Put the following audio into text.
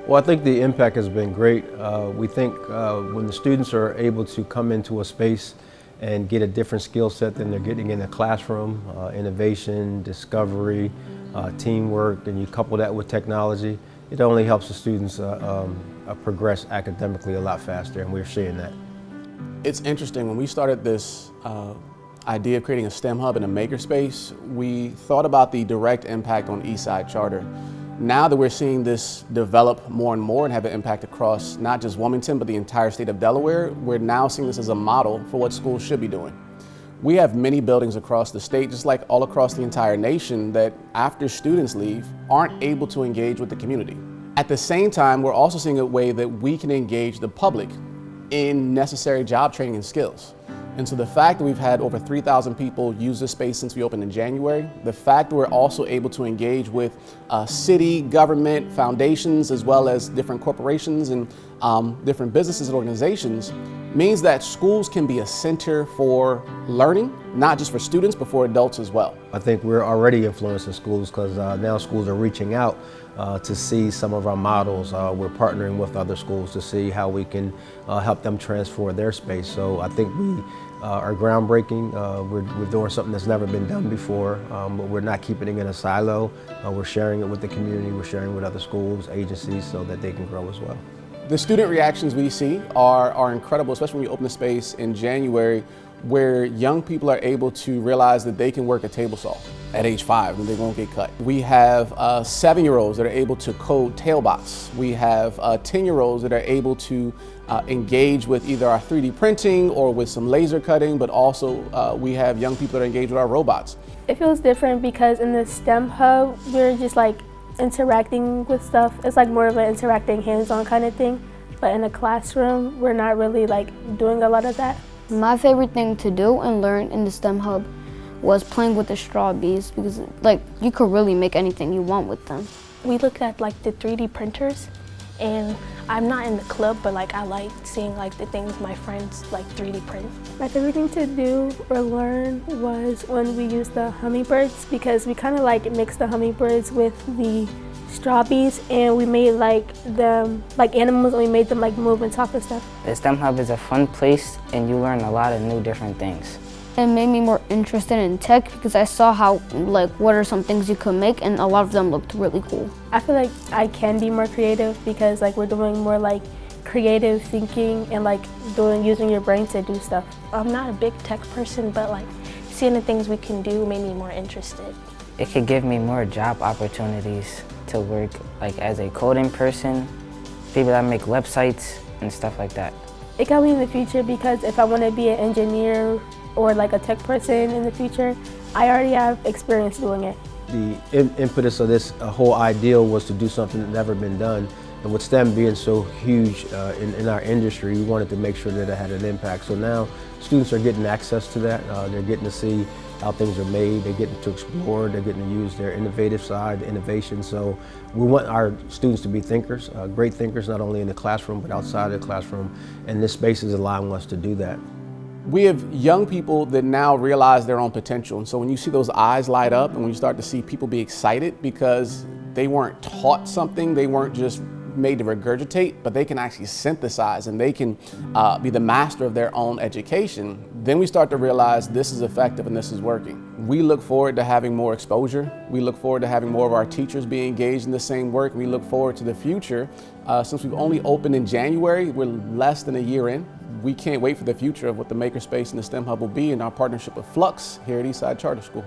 Well, I think the impact has been great. We think when the students are able to come into a space and get a different skill set than they're getting in the classroom, innovation, discovery, teamwork, and you couple that with technology, it only helps the students progress academically a lot faster, and we're seeing that. It's interesting, when we started this idea of creating a STEM hub and a makerspace, we thought about the direct impact on Eastside Charter. Now that we're seeing this develop more and more and have an impact across not just Wilmington, but the entire state of Delaware, we're now seeing this as a model for what schools should be doing. We have many buildings across the state, just like all across the entire nation, that after students leave, aren't able to engage with the community. At the same time, we're also seeing a way that we can engage the public in necessary job training and skills. And so the fact that we've had over 3,000 people use this space since we opened in January, the fact that we're also able to engage with city, government, foundations, as well as different corporations and different businesses and organizations, means that schools can be a center for learning, not just for students, but for adults as well. I think we're already influencing schools because now schools are reaching out to see some of our models. We're partnering with other schools to see how we can help them transform their space. So I think we are groundbreaking. We're doing something that's never been done before, but we're not keeping it in a silo. We're sharing it with the community, we're sharing it with other schools, agencies, so that they can grow as well. The student reactions we see are incredible, especially when we open the space in January, where young people are able to realize that they can work a table saw at age 5 and they won't get cut. We have 7-year-olds that are able to code tailbots. We have 10-year-olds that are able to engage with either our 3D printing or with some laser cutting, but also we have young people that are engaged with our robots. It feels different because in the STEM hub, we're just like interacting with stuff. It's like more of an interacting hands-on kind of thing. But in a classroom, we're not really like doing a lot of that. My favorite thing to do and learn in the STEM hub was playing with the straw bees, because like you could really make anything you want with them. We look at like the 3D printers, and I'm not in the club, but like I like seeing like the things my friends like 3D print. My favorite thing to do or learn was when we used the hummingbirds, because we kind of like mixed the hummingbirds with the straw bees, and we made like them like animals, and we made them like move and talk and stuff. The STEM Hub is a fun place, and you learn a lot of new different things. It made me more interested in tech because I saw how, like, what are some things you could make, and a lot of them looked really cool. I feel like I can be more creative because like we're doing more like creative thinking and like using your brain to do stuff. I'm not a big tech person, but like seeing the things we can do made me more interested. It could give me more job opportunities to work like as a coding person, people that make websites and stuff like that. It got me in the future because if I want to be an engineer or like a tech person in the future, I already have experience doing it. The impetus of this whole ideal was to do something that never been done. And with STEM being so huge in our industry, we wanted to make sure that it had an impact. So now students are getting access to that. They're getting to see how things are made. They're getting to explore. They're getting to use their innovative side, innovation. So we want our students to be thinkers, great thinkers, not only in the classroom, but outside of the classroom. And this space is allowing us to do that. We have young people that now realize their own potential. And so when you see those eyes light up and when you start to see people be excited because they weren't taught something, they weren't just made to regurgitate, but they can actually synthesize and they can be the master of their own education, then we start to realize this is effective and this is working. We look forward to having more exposure. We look forward to having more of our teachers be engaged in the same work. We look forward to the future. Since we've only opened in January, we're less than a year in. We can't wait for the future of what the Makerspace and the STEM Hub will be in our partnership with Flux here at Eastside Charter School.